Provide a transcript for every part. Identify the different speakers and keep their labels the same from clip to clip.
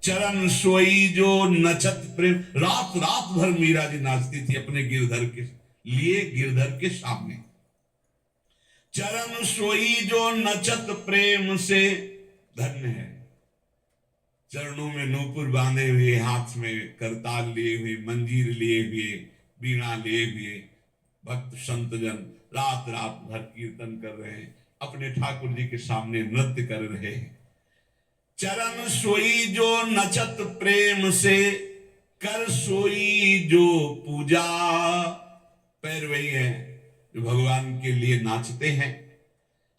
Speaker 1: चरण सोई जो नचत प्रेम। रात रात भर मीरा जी नाचती थी अपने गिरधर के लिए, गिरधर के सामने। चरण सोई जो नचत प्रेम से, धन्य है। चरणों में नूपुर बांधे हुए, हाथ में करताल लिए हुए, मंजीर लिए हुए, बीणा लिए हुए भक्त संतजन रात रात भर कीर्तन कर रहे हैं, अपने ठाकुर जी के सामने नृत्य कर रहे हैं। चरण सोई जो नचत प्रेम से, कर सोई जो पूजा। पैर वही है जो भगवान के लिए नाचते हैं,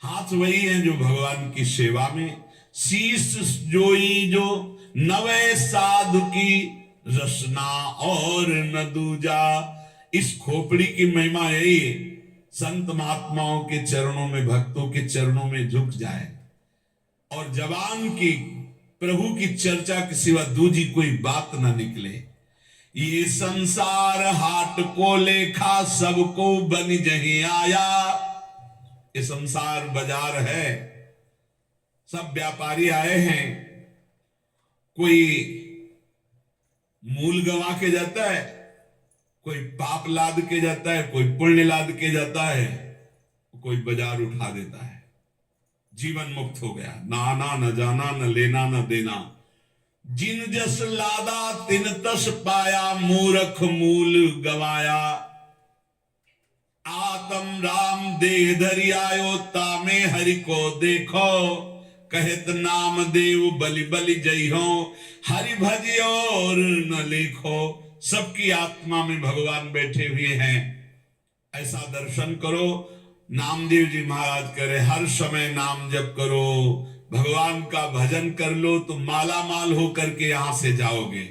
Speaker 1: हाथ वही है जो भगवान की सेवा में। शीश जोई जो नवे साधु की, रसना और न दूजा। इस खोपड़ी की महिमा यही है, संत महात्माओं के चरणों में, भक्तों के चरणों में झुक जाए और जबान की प्रभु की चर्चा के सिवा दूजी कोई बात ना निकले। ये संसार हाट को लेखा, सबको बन जही आया। ये संसार बाजार है, सब व्यापारी आए हैं। कोई मूल गंवा के जाता है, कोई पाप लाद के जाता है, कोई पुण्य लाद के जाता है, कोई बाजार उठा देता है। जीवन मुक्त हो गया, ना आना न जाना, न लेना न देना। जिन जस लादा तिन तस पाया, मूर्ख मूल गवाया। आत्म राम देह धरि आयो, तामे हरि को देखो। कहत नाम देव बलि बलि जय हो, हरि भज और न लेखो। सबकी आत्मा में भगवान बैठे हुए हैं, ऐसा दर्शन करो। नामदेव जी महाराज कह रहे हर समय नाम जप करो, भगवान का भजन कर लो तो माला माल होकर के यहां से जाओगे।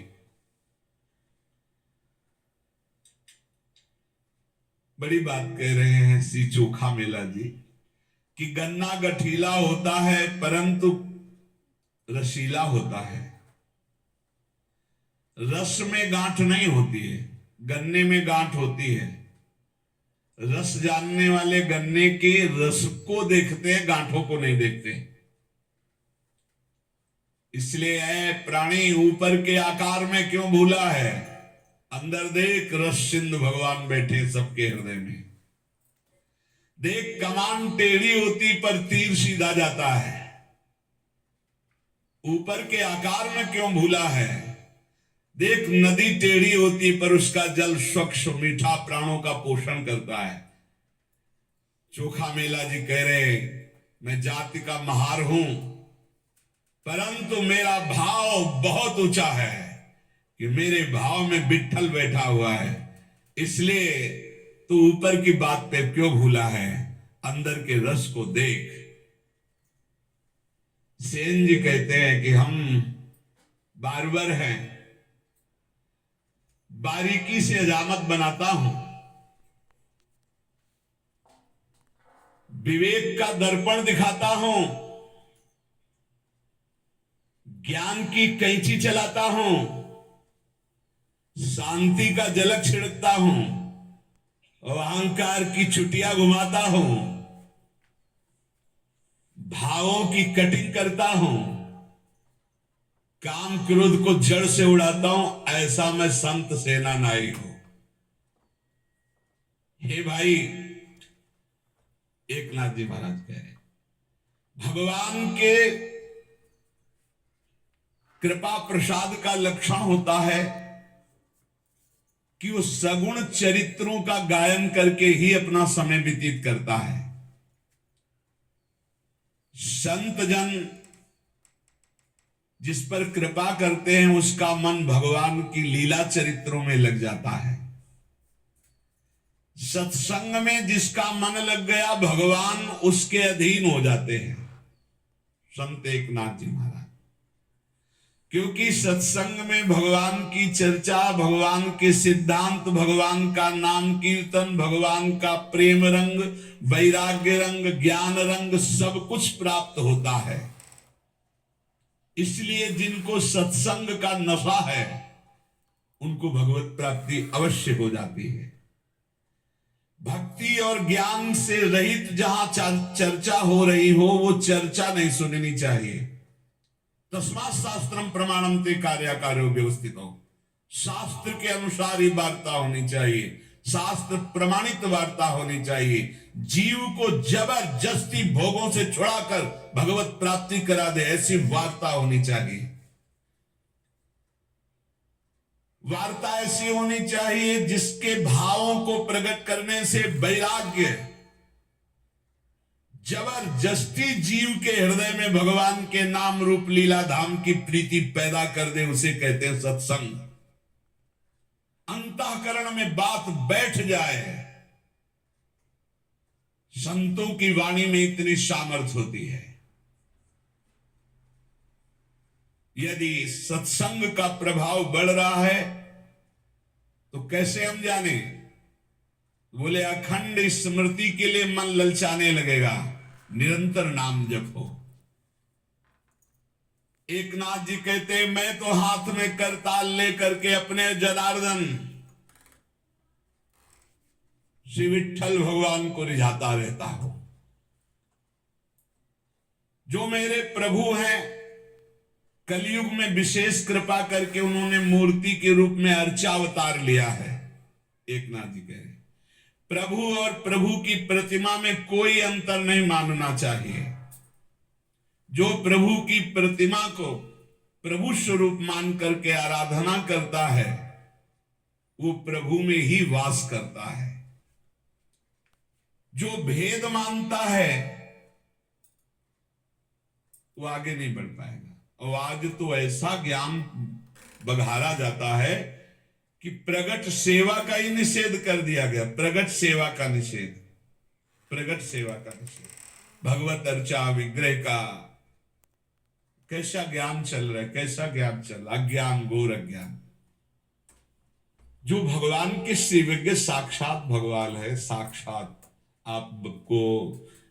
Speaker 1: बड़ी बात कह रहे हैं श्री चोखा मेला जी कि गन्ना गठीला होता है परंतु रसीला होता है। रस में गांठ नहीं होती है, गन्ने में गांठ होती है। रस जानने वाले गन्ने के रस को देखते हैं, गांठों को नहीं देखते। इसलिए है प्राणी ऊपर के आकार में क्यों भूला है, अंदर देख रस सिंधु भगवान बैठे सबके हृदय में। देख कमान टेढ़ी होती पर तीर सीधा जाता है, ऊपर के आकार में क्यों भूला है। देख नदी टेढ़ी होती पर उसका जल स्वच्छ मीठा प्राणों का पोषण करता है। चोखा मेला जी कह रहे मैं जाति का महार हूं परंतु मेरा भाव बहुत ऊंचा है कि मेरे भाव में विट्ठल बैठा हुआ है। इसलिए तू ऊपर की बात पे क्यों भूला है, अंदर के रस को देख। सेन जी कहते हैं कि हम बारबर हैं, बारीकी से हजामत बनाता हूं, विवेक का दर्पण दिखाता हूं, ज्ञान की कैंची चलाता हूं, शांति का झलक छिड़कता हूं और अहंकार की छुट्टियां घुमाता हूं, भावों की कटिंग करता हूं, काम क्रोध को जड़ से उड़ाता हूं। ऐसा मैं संत सेना नाई हूं। हे भाई, एकनाथ जी महाराज कह रहे भगवान के कृपा प्रसाद का लक्षण होता है कि वो सगुण चरित्रों का गायन करके ही अपना समय व्यतीत करता है। संत जन जिस पर कृपा करते हैं उसका मन भगवान की लीला चरित्रों में लग जाता है। सत्संग में जिसका मन लग गया भगवान उसके अधीन हो जाते हैं, संत एकनाथ जी महाराज। क्योंकि सत्संग में भगवान की चर्चा, भगवान के सिद्धांत, भगवान का नाम कीर्तन, भगवान का प्रेम रंग, वैराग्य रंग, ज्ञान रंग सब कुछ प्राप्त होता है। इसलिए जिनको सत्संग का नशा है उनको भगवत प्राप्ति अवश्य हो जाती है। भक्ति और ज्ञान से रहित जहां चर्चा हो रही हो वो चर्चा नहीं सुननी चाहिए। तस्मात् शास्त्रम प्रमाणम ते कार्याकार्यो व्यवस्थितो। शास्त्र के अनुसार ही वार्ता होनी चाहिए, शास्त्र प्रमाणित वार्ता होनी चाहिए। जीव को जबरदस्ती भोगों से छुड़ाकर भगवत प्राप्ति करा दे, ऐसी वार्ता होनी चाहिए। वार्ता ऐसी होनी चाहिए जिसके भावों को प्रकट करने से वैराग्य, जबरदस्ती जीव के हृदय में भगवान के नाम रूप लीला धाम की प्रीति पैदा कर दे, उसे कहते हैं सत्संग। अंतःकरण में बात बैठ जाए। संतों की वाणी में इतनी सामर्थ्य होती है। यदि सत्संग का प्रभाव बढ़ रहा है तो कैसे हम जाने? बोले अखंड स्मृति के लिए मन ललचाने लगेगा, निरंतर नाम जपो। एक नाथ जी कहते, मैं तो हाथ में करताल लेकर के अपने जनार्दन श्री विठ्ठल भगवान को रिझाता रहता हूं। जो मेरे प्रभु हैं, कलयुग में विशेष कृपा करके उन्होंने मूर्ति के रूप में अर्चावतार लिया है। एक नाथ जी कह रहे, प्रभु और प्रभु की प्रतिमा में कोई अंतर नहीं मानना चाहिए। जो प्रभु की प्रतिमा को प्रभु स्वरूप मान करके आराधना करता है, वो प्रभु में ही वास करता है। जो भेद मानता है वो आगे नहीं बढ़ पाएगा। और आज तो ऐसा ज्ञान बघारा जाता है कि प्रगट सेवा का ही निषेध कर दिया गया। प्रगट सेवा का निषेध, प्रगट सेवा का निषेध, भगवत अर्चा विग्रह का कैसा ज्ञान चल रहा है, कैसा ज्ञान चल रहा, अज्ञान, घोर अज्ञान। जो भगवान के सेवज्ञ साक्षात भगवान है, साक्षात। आपको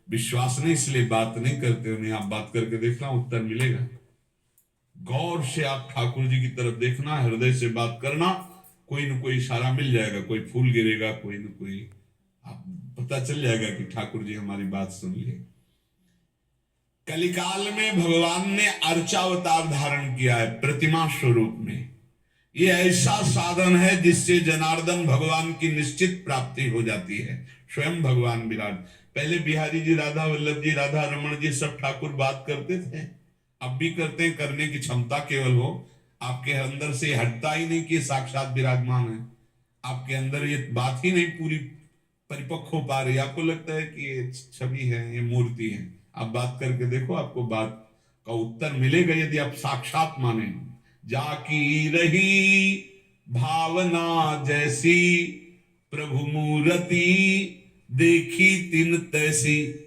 Speaker 1: विश्वास नहीं इसलिए बात नहीं करते, उन्हें आप बात करके देखना, उत्तर मिलेगा। गौर से आप ठाकुर जी की तरफ देखना, हृदय से बात करना, कोई न कोई इशारा मिल जाएगा, कोई फूल गिरेगा, कोई न कोई, आप पता चल जाएगा कि ठाकुर जी हमारी बात सुन लिए। कलिकाल में भगवान ने अर्चावतार धारण किया है प्रतिमा स्वरूप में। ये ऐसा साधन है जिससे जनार्दन भगवान की निश्चित प्राप्ति हो जाती है। स्वयं भगवान विराट। पहले बिहारी जी, राधा वल्लभ जी, राधा रमन जी सब ठाकुर बात करते थे, अब भी करते हैं, करने की क्षमता केवल हो आपके अंदर से हटता ही नहीं कि साक्षात विराजमान है। आपके अंदर ये बात ही नहीं पूरी परिपक्व हो पा रही। आपको लगता है कि ये छवि है, ये मूर्ति है। आप बात करके देखो, आपको बात का उत्तर मिलेगा यदि आप साक्षात माने। जाकी रही भावना जैसी, प्रभु मूर्ति देखी तिन तैसी।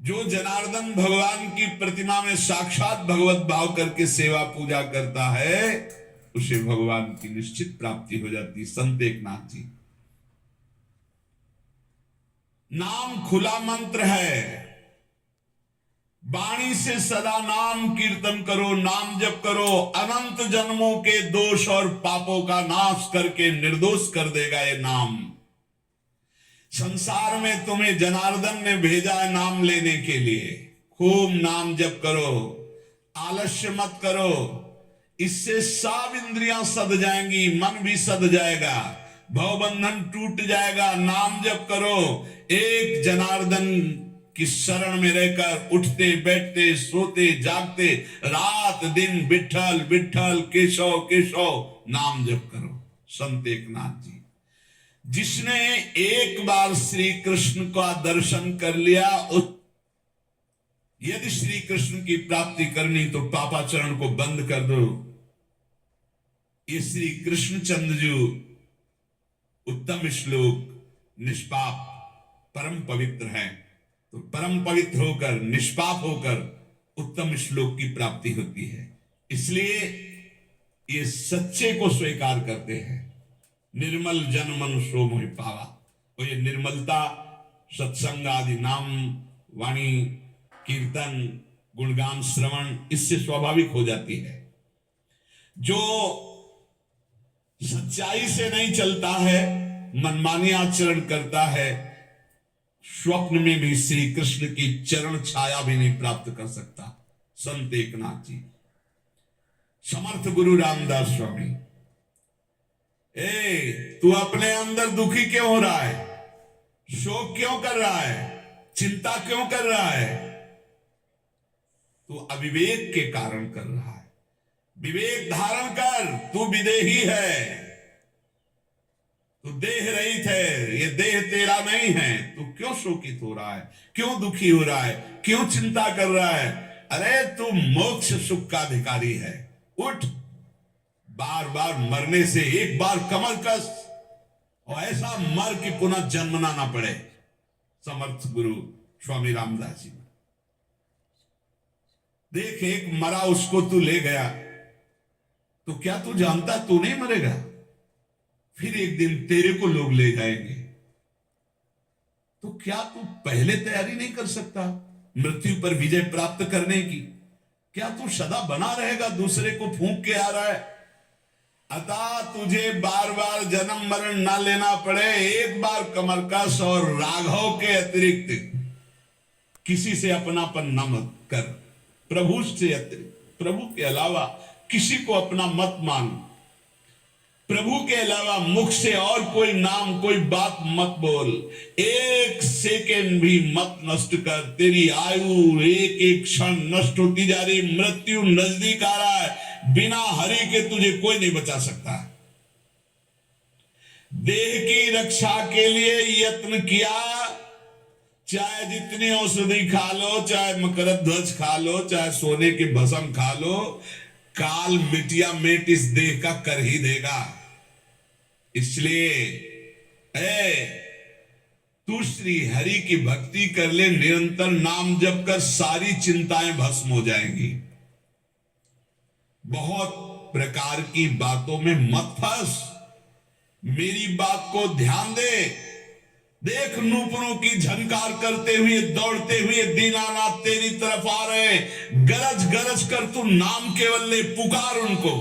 Speaker 1: जो जनार्दन भगवान की प्रतिमा में साक्षात भगवत भाव करके सेवा पूजा करता है, उसे भगवान की निश्चित प्राप्ति हो जाती। संत एकनाथ जी, नाम खुला मंत्र है। वाणी से सदा नाम कीर्तन करो, नाम जप करो, अनंत जन्मों के दोष और पापों का नाश करके निर्दोष कर देगा ये नाम। संसार में तुम्हें जनार्दन ने भेजा है नाम लेने के लिए। खूब नाम जप करो, आलस्य मत करो, इससे सब इंद्रियां सद जाएंगी, मन भी सद जाएगा, भवबंधन टूट जाएगा। नाम जप करो, एक जनार्दन की शरण में रहकर उठते बैठते सोते जागते रात दिन विठ्ठल विठ्ठल केशव केशव नाम जप करो। संत एकनाथ जी, जिसने एक बार श्री कृष्ण का दर्शन कर लिया, यदि श्री कृष्ण की प्राप्ति करनी तो पापाचरण को बंद कर दो। ये श्री कृष्ण चंद्र जी उत्तम श्लोक, निष्पाप परम पवित्र है। तो परम पवित्र होकर, निष्पाप होकर उत्तम श्लोक की प्राप्ति होती है। इसलिए ये सच्चे को स्वीकार करते हैं। निर्मल जन मन सो मोहि पावा। और ये निर्मलता सत्संग आदि नाम वाणी कीर्तन गुणगान श्रवण इससे स्वाभाविक हो जाती है। जो सच्चाई से नहीं चलता है, मनमानी आचरण करता है, स्वप्न में भी श्री कृष्ण की चरण छाया भी नहीं प्राप्त कर सकता। संत एकनाथ जी, समर्थ गुरु रामदास स्वामी, तू अपने अंदर दुखी क्यों हो रहा है? शोक क्यों कर रहा है? चिंता क्यों कर रहा है? तू अविवेक के कारण कर रहा है। विवेक धारण कर, तू विदेही है, तू देह रहित है, ये देह तेरा नहीं है। तू क्यों शोकित हो रहा है? क्यों दुखी हो रहा है? क्यों चिंता कर रहा है? अरे तू मोक्ष सुख का अधिकारी है। उठ, बार बार मरने से एक बार कमर कस और ऐसा मर कि पुनः जन्मना ना पड़े। समर्थ गुरु स्वामी रामदास जी, देख एक मरा उसको तू ले गया, तो क्या तू जानता तू नहीं मरेगा? फिर एक दिन तेरे को लोग ले जाएंगे, तो क्या तू पहले तैयारी नहीं कर सकता मृत्यु पर विजय प्राप्त करने की? क्या तू सदा बना रहेगा दूसरे को फूंक के आ रहा है? अतः तुझे बार बार जन्म मरण ना लेना पड़े, एक बार कमर कस और राघव के अतिरिक्त किसी से अपनापन न मत कर। प्रभु से अतिरिक्त, प्रभु के अलावा किसी को अपना मत मान। प्रभु के अलावा मुख से और कोई नाम, कोई बात मत बोल। एक सेकेंड भी मत नष्ट कर। तेरी आयु एक एक क्षण नष्ट होती जा रही, मृत्यु नजदीक आ रहा है। बिना हरि के तुझे कोई नहीं बचा सकता। देह की रक्षा के लिए यत्न किया, चाहे जितनी औषधि खा लो, चाहे मकरध्वज ध्वज खा लो, चाहे सोने के भस्म खा लो, काल मिटिया मेट इस देह का कर ही देगा। इसलिए तू श्री हरि की भक्ति कर ले, निरंतर नाम जप कर, सारी चिंताएं भस्म हो जाएंगी। बहुत प्रकार की बातों में मत फंस, मेरी बात को ध्यान दे। देख नूपुरों की झनकार करते हुए, दौड़ते हुए दीनानाथ तेरी तरफ आ रहे। गरज गरज कर तू नाम केवल ले, पुकार उनको।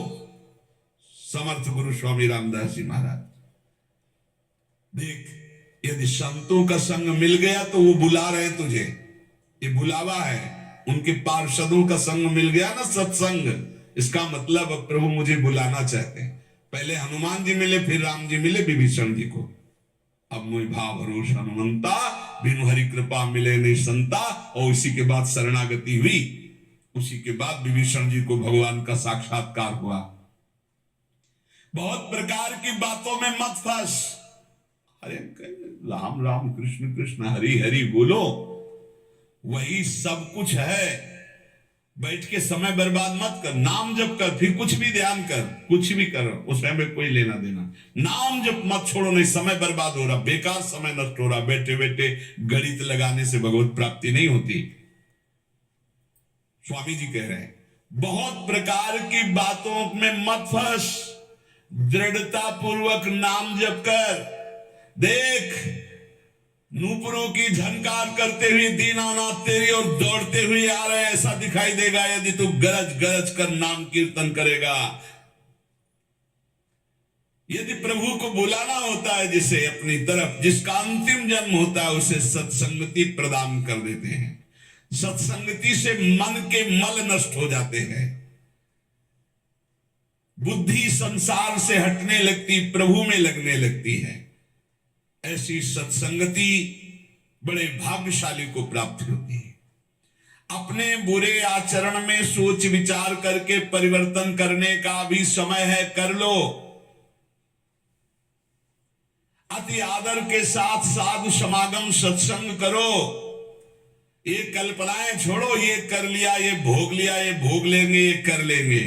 Speaker 1: समर्थ गुरु स्वामी रामदास जी महाराज, देख यदि संतों का संग मिल गया तो वो बुला रहे तुझे, ये बुलावा है। उनके पार्षदों का संग मिल गया ना, सत्संग, इसका मतलब अब प्रभु मुझे बुलाना चाहते हैं। पहले हनुमान जी मिले, फिर राम जी मिले विभीषण जी को। अब मुझे भाव भरोस हनुमंता, बिनु हरि कृपा मिले नहीं संता। और उसी के बाद शरणागति हुई, उसी के बाद विभीषण जी को भगवान का साक्षात्कार हुआ। बहुत प्रकार की बातों में मत फंस। अरे राम राम कृष्ण कृष्ण हरि हरि बोलो, वही सब कुछ है। बैठ के समय बर्बाद मत कर, नाम जप कर, फिर कुछ भी ध्यान कर, कुछ भी करो, उसमें कोई लेना देना। नाम जप मत छोड़ो, नहीं समय बर्बाद हो रहा, बेकार समय नष्ट हो रहा। बैठे बैठे गणित लगाने से भगवत प्राप्ति नहीं होती। स्वामी जी कह रहे हैं बहुत प्रकार की बातों में मत फंस, दृढ़ता पूर्वक नाम जप कर। देख नूपुरों की झनकार करते हुए दीनानाथ तेरी और दौड़ते हुए आ रहे, ऐसा दिखाई देगा यदि तू गरज गरज कर नाम कीर्तन करेगा। यदि प्रभु को बुलाना होता है जिसे अपनी तरफ, जिसका अंतिम जन्म होता है, उसे सत्संगति प्रदान कर देते हैं। सत्संगति से मन के मल नष्ट हो जाते हैं, बुद्धि संसार से हटने लगती, प्रभु में लगने लगती है। ऐसी सत्संगति बड़े भाग्यशाली को प्राप्त होती है। अपने बुरे आचरण में सोच विचार करके परिवर्तन करने का भी समय है, कर लो। अति आदर के साथ साधु समागम सत्संग करो। ये कल्पनाएं छोड़ो, ये कर लिया, ये भोग लिया, ये भोग लेंगे, ये कर लेंगे।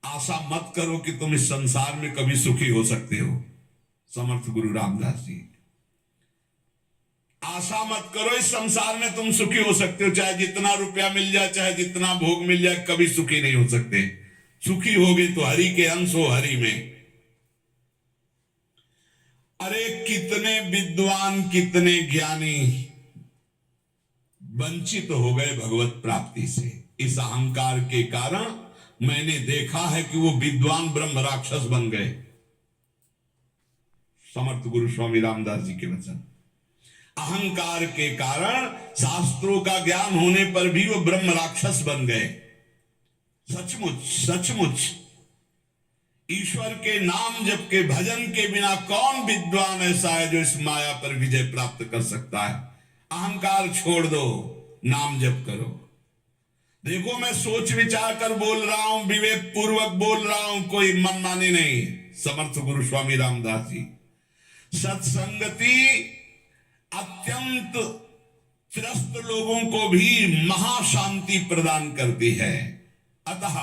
Speaker 1: आशा मत करो कि तुम इस संसार में कभी सुखी हो सकते हो। समर्थ गुरु रामदास जी, आशा मत करो इस संसार में तुम सुखी हो सकते हो। चाहे जितना रुपया मिल जाए, चाहे जितना भोग मिल जाए, कभी सुखी नहीं हो सकते। सुखी होगे तो हरि के अंश हो, हरि में। अरे कितने विद्वान, कितने ज्ञानी वंचित हो गए भगवत प्राप्ति से। इस अहंकार के कारण मैंने देखा है कि वो विद्वान ब्रह्म राक्षस बन गए। समर्थ गुरु स्वामी रामदास जी के वचन। अहंकार के कारण शास्त्रों का ज्ञान होने पर भी वो ब्रह्म राक्षस बन गए। सचमुच सचमुच ईश्वर के नाम जप के भजन के बिना कौन विद्वान ऐसा है जो इस माया पर विजय प्राप्त कर सकता है। अहंकार छोड़ दो, नाम जप करो। देखो मैं सोच विचार कर बोल रहा हूं, विवेक पूर्वक बोल रहा हूं, कोई मनमानी नहीं। समर्थ गुरु स्वामी रामदास जी, सत्संगति अत्यंत त्रस्त लोगों को भी महाशांति प्रदान करती है। अतः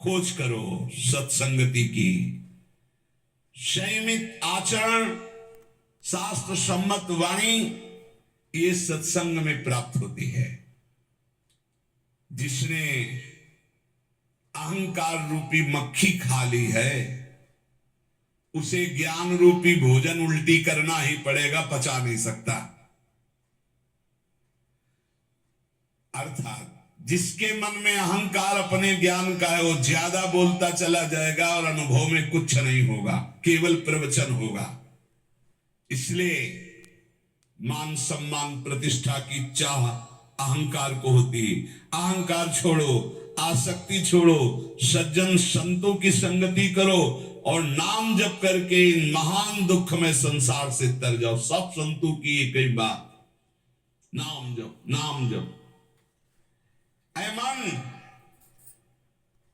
Speaker 1: खोज करो सत्संगति की। संयमित आचरण, शास्त्र सम्मत वाणी, ये सत्संग में प्राप्त होती है। जिसने अहंकार रूपी मक्खी खा ली है, उसे ज्ञान रूपी भोजन उल्टी करना ही पड़ेगा, पचा नहीं सकता। अर्थात जिसके मन में अहंकार अपने ज्ञान का है, वो ज्यादा बोलता चला जाएगा और अनुभव में कुछ नहीं होगा, केवल प्रवचन होगा। इसलिए मान सम्मान प्रतिष्ठा की चाह अहंकार को होती है। अहंकार छोड़ो, आसक्ति छोड़ो, सज्जन संतों की संगति करो और नाम जप करके इन महान दुख में संसार से तर जाओ। सब संतों की एक ही बात, नाम जप, नाम जप। ऐ मन,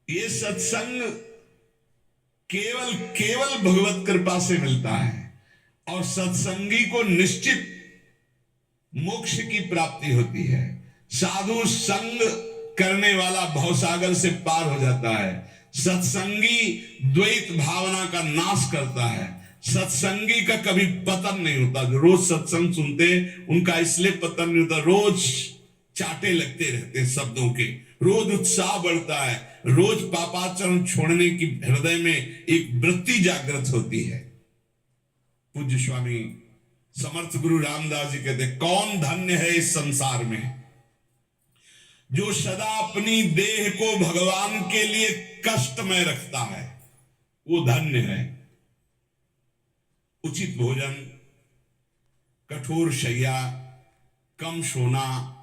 Speaker 1: ये सत्संग केवल केवल भगवत कृपा से मिलता है और सत्संगी को निश्चित मोक्ष की प्राप्ति होती है। साधु संग करने वाला भवसागर से पार हो जाता है। सत्संगी द्वैत भावना का नाश करता है। सत्संगी का कभी पतन नहीं होता। जो रोज सत्संग सुनते उनका इसलिए पतन नहीं होता, रोज चाटे लगते रहते शब्दों के, रोज उत्साह बढ़ता है, रोज पापाचरण छोड़ने की हृदय में एक वृत्ति जागृत होती है। पूज्य स्वामी समर्थ गुरु रामदास जी कहते, कौन धन्य है इस संसार में जो सदा अपनी देह को भगवान के लिए कष्ट में रखता है, वो धन्य है। उचित भोजन, कठोर शैया, कम सोना,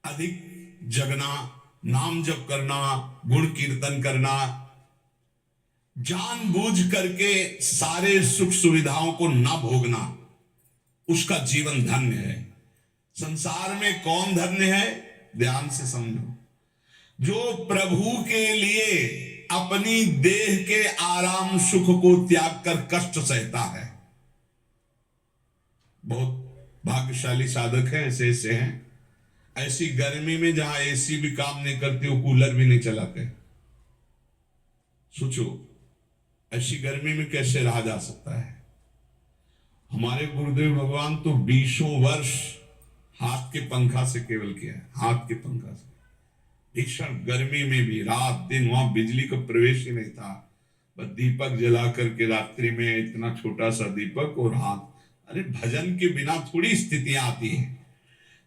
Speaker 1: अधिक जगना, नाम जप करना, गुण कीर्तन करना, जानबूझ करके सारे सुख सुविधाओं को ना भोगना, उसका जीवन धन्य है। संसार में कौन धन्य है? ध्यान से समझो। जो प्रभु के लिए अपनी देह के आराम सुख को त्याग कर कष्ट सहता है। बहुत भाग्यशाली साधक है, ऐसे ऐसे हैं। ऐसी गर्मी में जहां एसी भी काम नहीं करते, वो कूलर भी नहीं चलाते। सोचो ऐसी गर्मी में कैसे रहा जा सकता है। हमारे गुरुदेव भगवान तो 20 वर्ष हाथ के पंखा से केवल किया है, हाथ के पंखा से। भीषण गर्मी में भी रात दिन, वहां बिजली का प्रवेश ही नहीं था, बस दीपक जला करके रात्रि में, इतना छोटा सा दीपक और हाथ। अरे भजन के बिना थोड़ी स्थितियां आती है।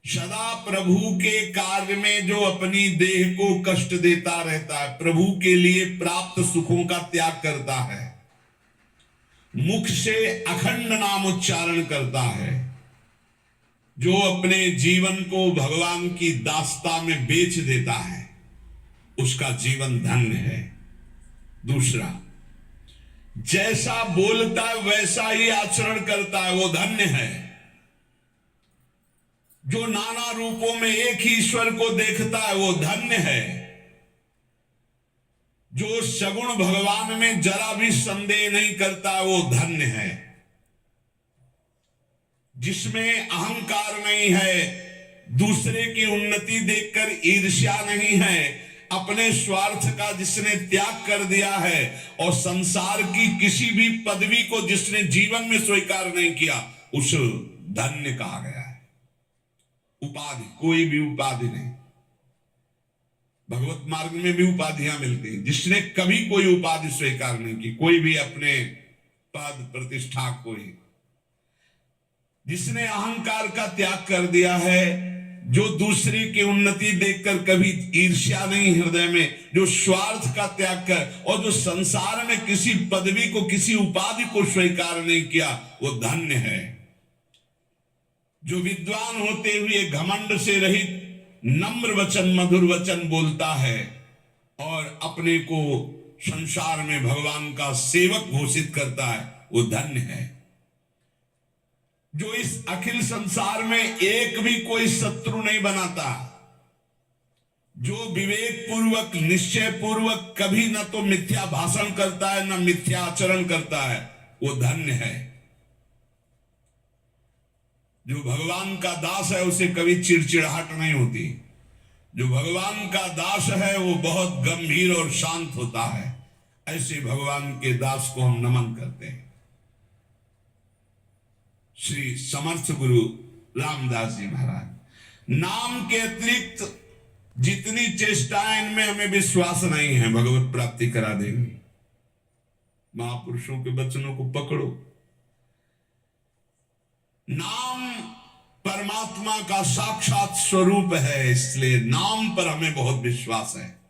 Speaker 1: सदा प्रभु के कार्य में जो अपनी देह को कष्ट देता रहता है, प्रभु के लिए प्राप्त सुखों का त्याग करता है, मुख से अखंड नाम उच्चारण करता है, जो अपने जीवन को भगवान की दास्ता में बेच देता है, उसका जीवन धन्य है। दूसरा, जैसा बोलता है वैसा ही आचरण करता है, वो धन्य है। जो नाना रूपों में एक ही ईश्वर को देखता है, वो धन्य है। जो सगुण भगवान में जरा भी संदेह नहीं करता, वो धन्य है। जिसमें अहंकार नहीं है, दूसरे की उन्नति देखकर ईर्ष्या नहीं है, अपने स्वार्थ का जिसने त्याग कर दिया है और संसार की किसी भी पदवी को जिसने जीवन में स्वीकार नहीं किया, उस धन्य कहा गया है। उपाधि, कोई भी उपाधि नहीं। भगवत मार्ग में भी उपाधियां मिलती हैं। जिसने कभी कोई उपाधि स्वीकार नहीं की, कोई भी अपने पद प्रतिष्ठा, कोई जिसने अहंकार का त्याग कर दिया है, जो दूसरे की उन्नति देखकर कभी ईर्ष्या नहीं हृदय में, जो स्वार्थ का त्याग कर और जो संसार में किसी पदवी को, किसी उपाधि को स्वीकार नहीं किया, वो धन्य है। जो विद्वान होते हुए घमंड से रहित नम्र वचन, मधुर वचन बोलता है, और अपने को संसार में भगवान का सेवक घोषित करता है, वो धन्य है। जो इस अखिल संसार में एक भी कोई शत्रु नहीं बनाता, जो विवेक पूर्वक निश्चय पूर्वक कभी न तो मिथ्या भाषण करता है न मिथ्या आचरण करता है, वो धन्य है। जो भगवान का दास है उसे कभी चिड़चिड़ाहट नहीं होती। जो भगवान का दास है वो बहुत गंभीर और शांत होता है। ऐसे भगवान के दास को हम नमन करते हैं। श्री समर्थ गुरु रामदास जी महाराज, नाम के अतिरिक्त जितनी चेष्टाएं, इनमें हमें विश्वास नहीं है भगवत प्राप्ति करा देंगी। महापुरुषों के वचनों को पकड़ो। नाम परमात्मा का साक्षात स्वरूप है, इसलिए नाम पर हमें बहुत विश्वास है।